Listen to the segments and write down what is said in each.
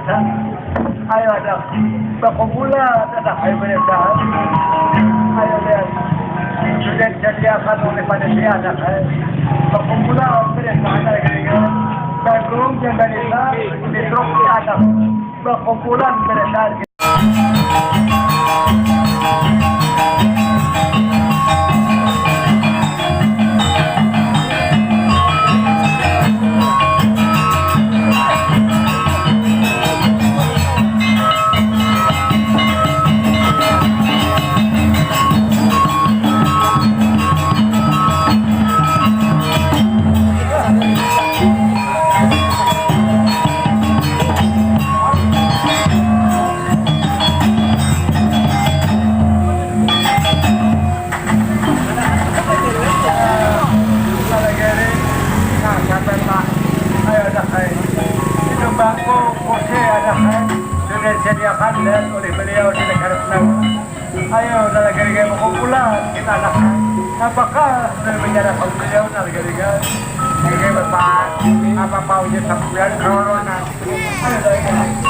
Ayo ada berkumpulan, ada ayo beresan. Ayo lihat sudah disediakan oleh panitia ada berkumpulan beresan lagi. Belum dan desa di truk ada berkumpulan beresan. Sudah disediakan oleh beliau di negara Senang. Ayo nalagariga berkumpulan kita nak. Apakah sudah menjadi beliau nalagariga? Ini bapak apa mau jadi sampean corona? Ayo nalagariga.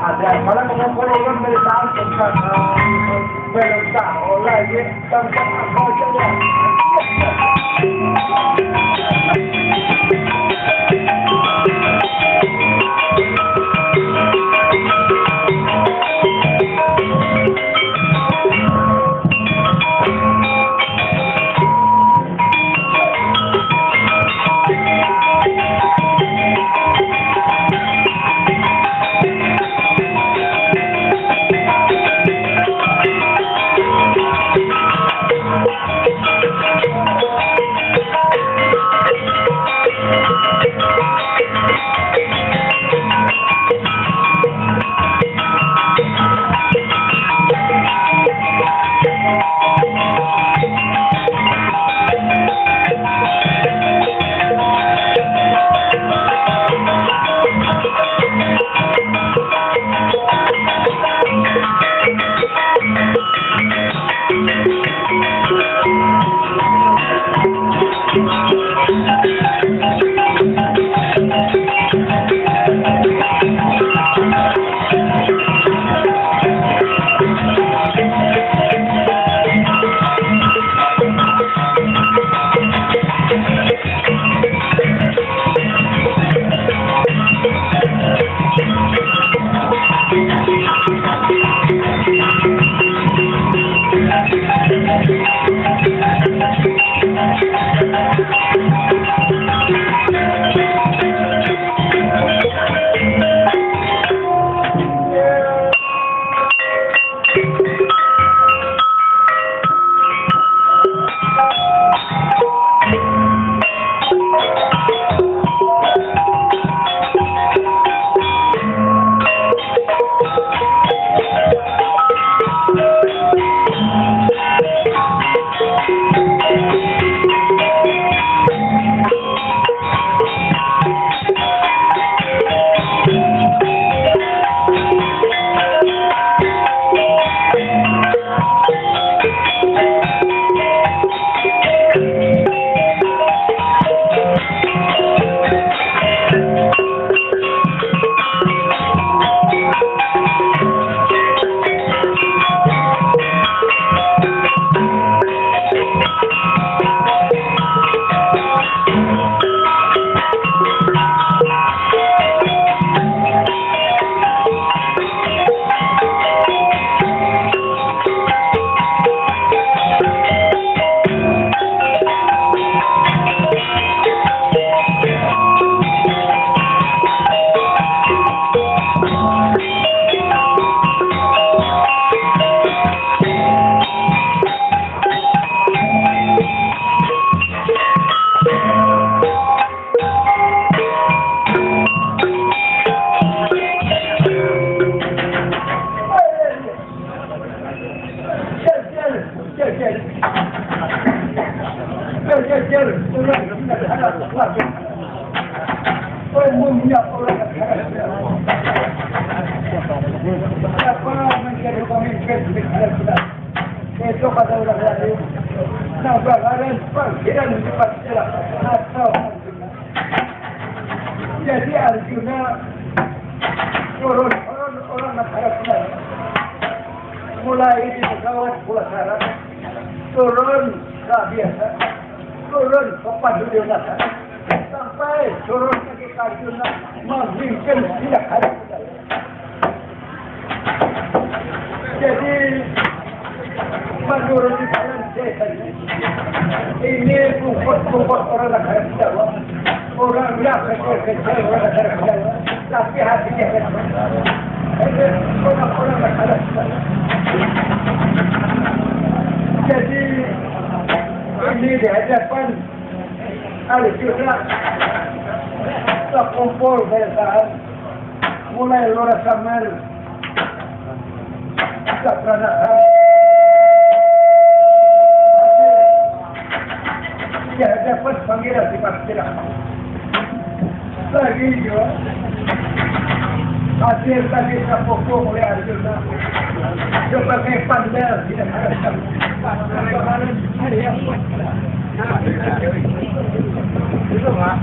Ada malah mengumpulkan berita tentang berita oleh tentang apa saja. kejar orang negara lagi. Umumnya orang negara. Siapa menjadi pemimpin negara kita? Itu kata orang lain. Nabaran panggilan cepat jelas atau jadi Arjuna turun orang negara kita. Mulai di pesawat bola sarap, turun ke biasa, turun ke Padudewasa, sampai turun ke Arjuna memimpin tidak ada. Jadi menurut jalan saya ini bungkut orang negara Jawa, orang yang kecil orang negara Jawa, tapi hatinya kecil. Orang-orang negara Jawa. Jadi ini di hadapan Arjuna terkumpul saat mulai lora samar Sapranaha di hadapan pangeran Dipastilah lagi juga hasil tadi terpukul oleh Arjuna sebagai pandai tidak ada bagaimana hari yang itu mah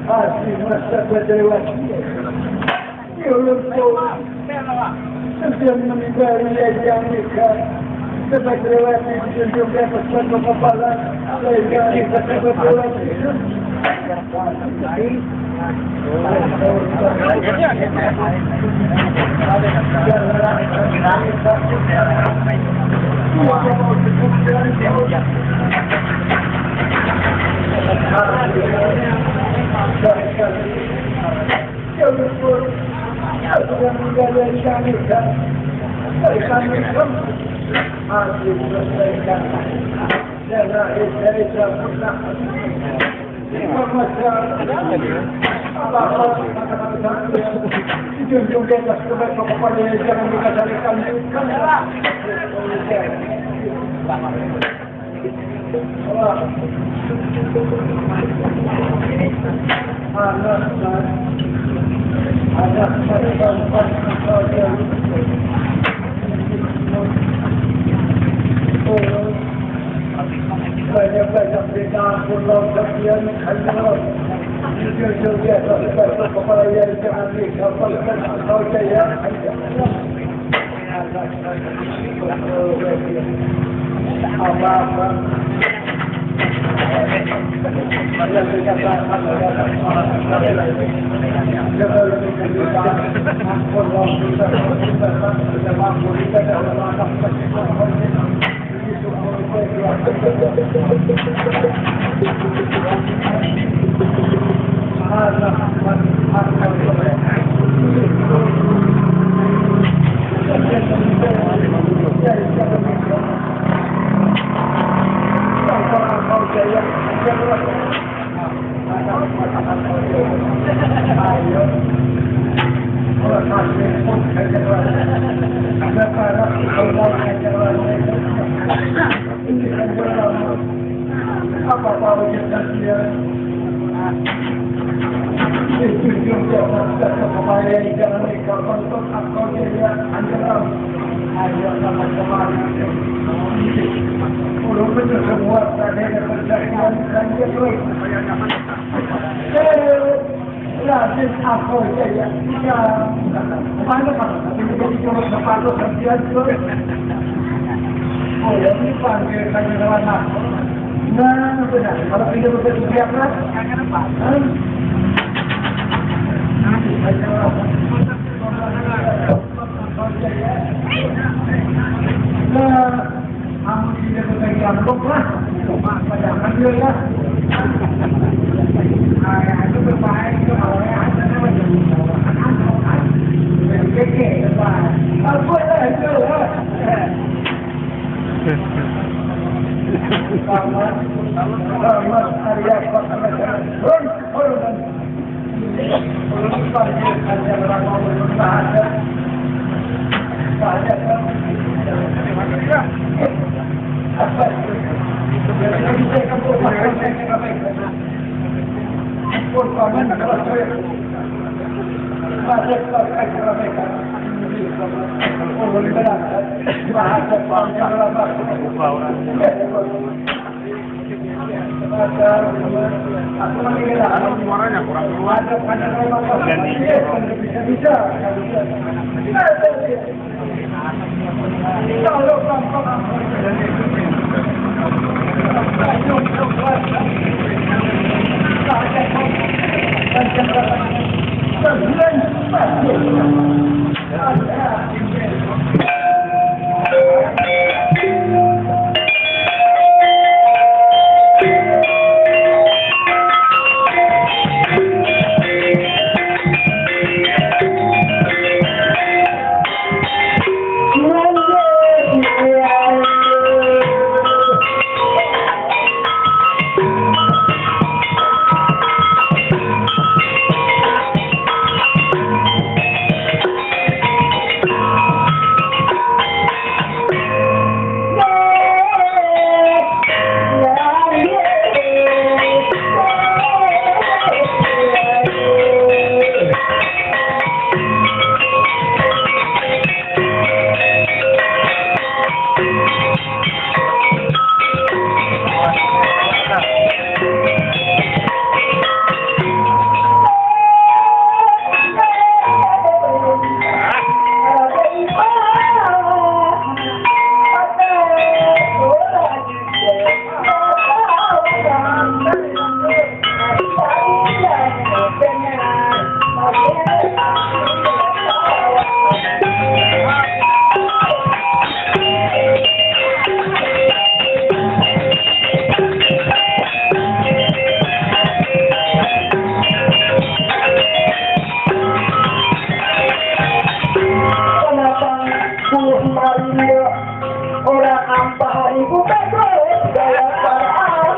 Asli masa berlewat. Setiap meninggal yang nikah sebagai lewat tunjuk pesan kepala sehingga kita berlewat. Banyak-banyak beda pulau bagian kantor. Juga kepala yang jangan dikapalkan atau jaya. Apa-apa. Ayo sama-sama. Belum betul semua tadi kerjaan kerja terus. Lanjut aku saja. Mana tapi jadi cuma sepatu kerja terus. Oh, ini panggil kayu warna. Nah, benar. Kalau tidak bekerja keras, akan apa? Nanti saja. Kamu tidak bekerja ambok lah, pada ambil lah. Itu berbahaya itu awalnya ada macam keke, apa lah itu? Selamat Arya Pasangan. Suaranya kurang keluar. Orang ampa hari bukan gue, gaya para alam,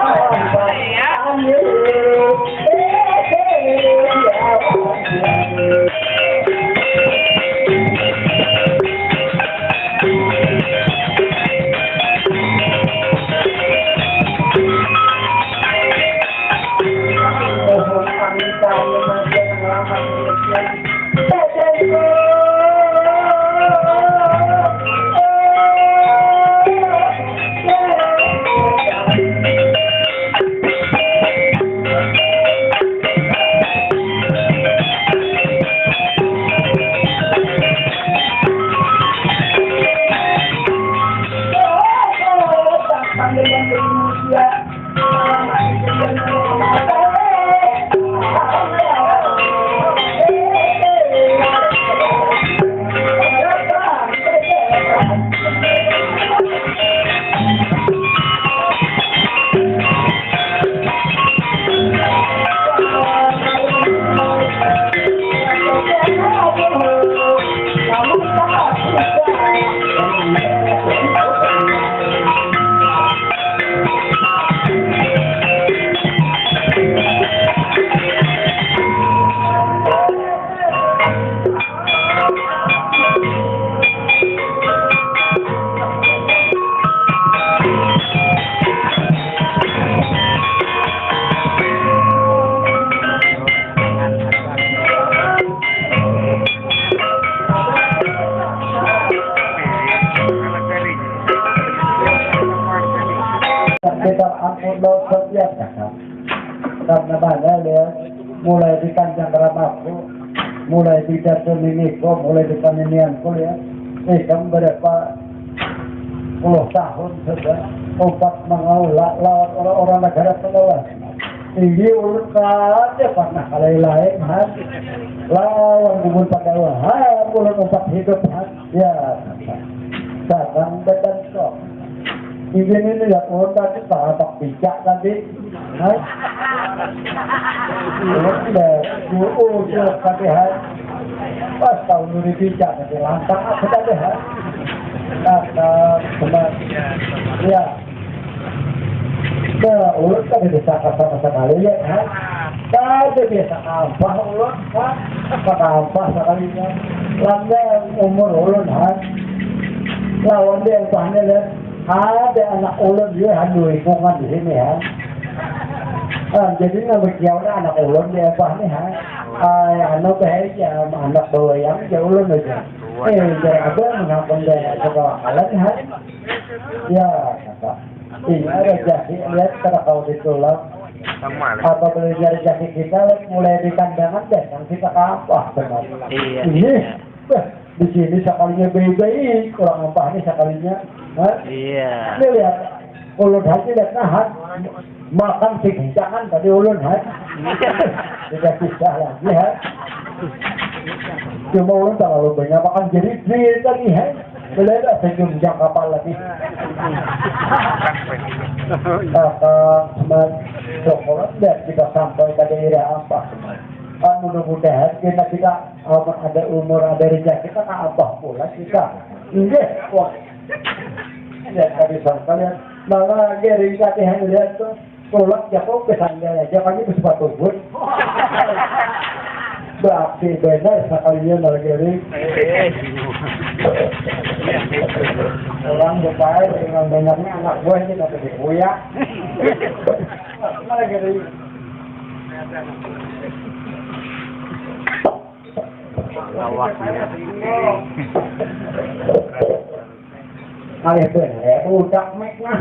Laut setiap kakak. Karena mana dia mulai di Kanjeng Ramaku, mulai di Datu Miniko, mulai di Paninianku ya. Kan berapa puluh tahun sudah obat mengaula lawan orang-orang negara Sulawesi. Ini urutan dia pernah kali lain lawan gumun pada wahai ulun obat hidup ya datang badan sok. Ini ya ulun tadi tak bijak tadi. Ulun dah tadi pas tahun ini bijak tadi lantang apa tadi benar ya nah ulun kan bisa sama sekali ya tadi biasa apa ulun apa sekalinya landa umur ulun lawan dia yang bahannya lihat ada anak ulun dia handu lingkungan di sini jadi ngebekiaunya anak ulun dia bahannya anak bahaya anak bawa yang dia ulun aja jadi ada mengampun dia segala kalan ya kata ini ada jaki lihat kalau kau ditolak apa belajar jaki kita mulai di kandangan deh yang kita kampah benar ini di sini sekalinya baik kurang apa nih sekalinya ini lihat ulun hati lihat nahan makan jangan tadi ulun tidak bisa lagi cuma ulun terlalu banyak makan jadi tadi boleh tak sejumlah kapal lagi sekolah dan kita sampai ke daerah apa mudah-mudahan kita ada umur ada rezeki kita apa pula kita wah lihat tadi kalian malah gering latihan lihat tuh tolak jatuh ke sandal aja kami ke sepatu boot berarti benar sekalinya malah gering orang berpakai dengan banyaknya anak buah ini tapi dikuyak malah gering lawak kali bener udah mek nah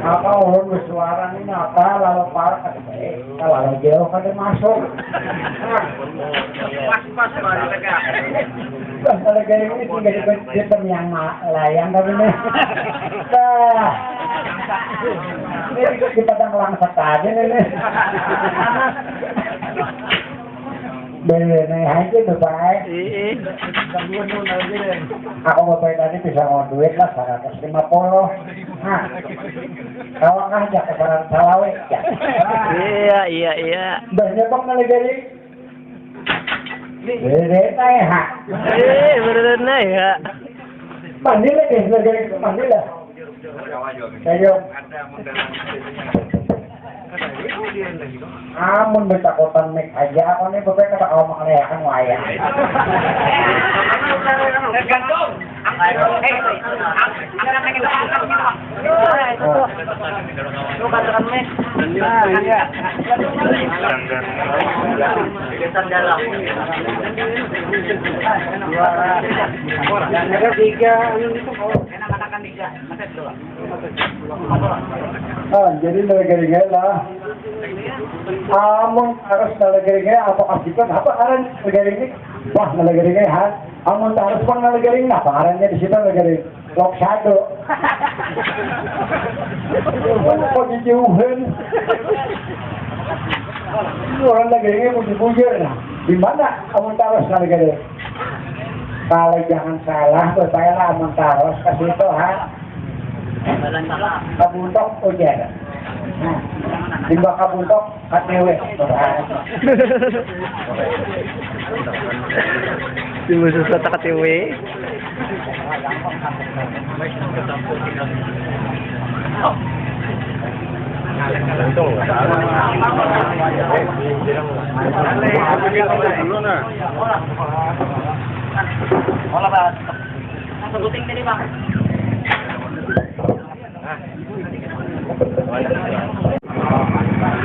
apa ulun bersuara ini apa lalu parah kalau jauh kan masuk pas baru tegak kalau kayak ini tinggal di yang layang tapi ini kita sedang langsat aja nih Beli aja tuh baik. Aku mau bayar tadi bisa mau duit lah 150. Nah, kalau aja ke barang salawe. Iya. Banyak bang naligari. Berita ya. Berita ya. Mandil lagi, naligari mandil lah. Ayo. Amun betakotan mek aja aku nih bebek kata kau mengayakan wayang. Gantung. Jadi negara lah. Amun harus negara apa kasihkan apa aran negara ini? Wah negara ini amun harus pun negara ini apa arannya di situ negara Lok Sado. Kok dijauhin? Orang negara ini mau dibujur nah. Di mana amun harus negara? Kalau jangan salah, berbaiklah amun harus ke situ Kabuntok ujar. Timbang kabuntok KTW. Timbang susah KTW. Olah Pak. Sebuting tadi Bang.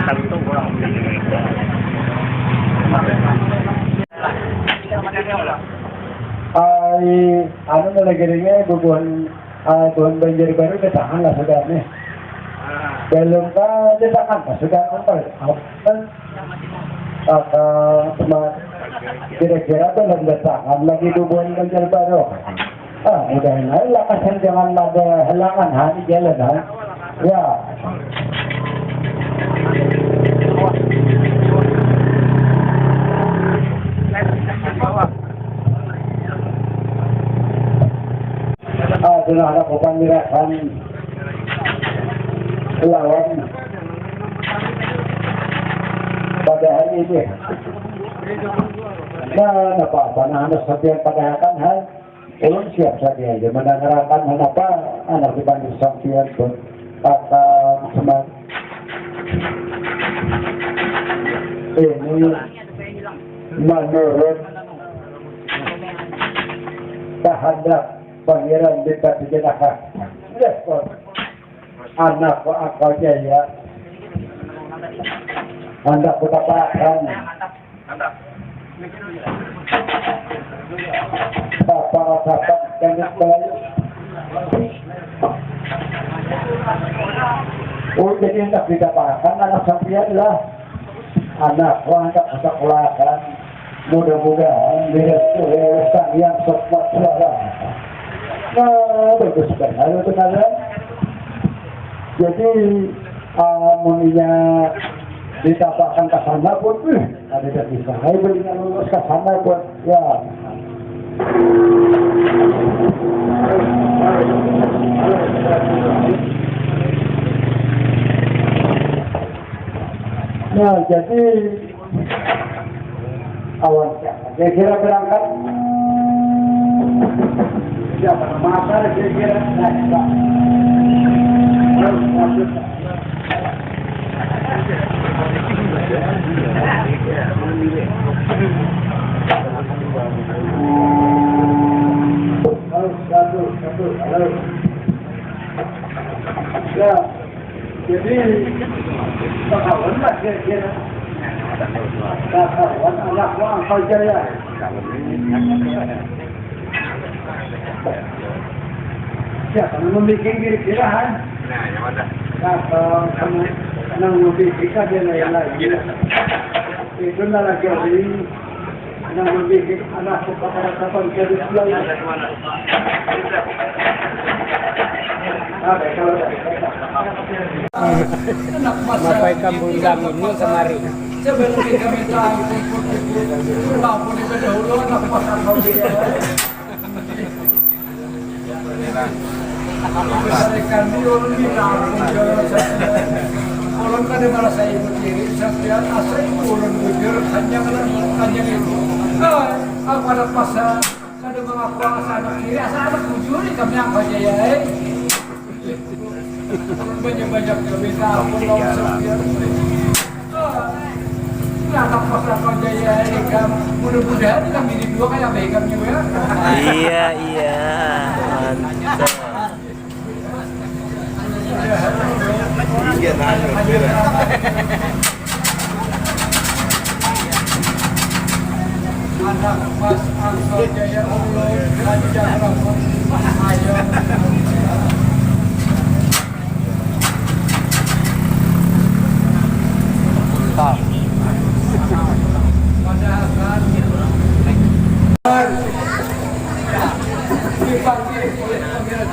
Satu orang. Ay, ano na lagi rin nga, bubuhan banjir baru ditahan lah sudah nih. Belum ka ditahan lah sudah antar. Kira-kira tuh ditahan lagi bubuhan banjir baru. Mudah-mudahan lakasan jangan ada halangan di jalan Ya. Sudah ada pemilihan lawan pada hari ini. Nah, apa-apa, nah, setiap padahal hal ulun siap saja, mendengarkan apa anak dibanding sampian pun kata semak ini menurut terhadap Pangeran Beta Jenaka respon anak akal jaya anda kutapakan bapak-bapak dan sebagainya. Jadi hendak didapatkan anak sampian lah anak hendak sekolahkan mudah-mudahan direstui yang sokmat suara. Nah, bagus sekali teman-teman. Jadi amuninya ditapakkan ke sana pun, ada yang bisa. Ayo belinya lulus ke sana pun, ya. Nah, jadi awal kira-kira berangkat. Siapa masa kira-kira ya, jadi kawan lah kira-kira kawan anak Angkal Jaya. Siapa yang membuat kira-kiraan? Nah, yang mana? Kamu yang membuat dia lain-lain. Itu lah lagi ini yang membuat anak kepada kapan jadi lain. Mapaikan bundang ini kemarin. Sebelum kita minta walaupun itu dahulu anak pasar kau dia. Besarkan di orang kita orang kan merasa ibu diri setiap asal orang bujur hanya itu. Apa ada pasar ada mengaku anak kiri asal anak bujur ini kami angkat jaya. Banyak kita pulau setiap. Anak pasar kau jaya ini kan mudah-mudahan kami ini dua kayak baik kami ya. Iya. Mantap. Iya, anak Mas Angkal Jaya Allah Raja Rahman ayo dipanggil oleh Pangeran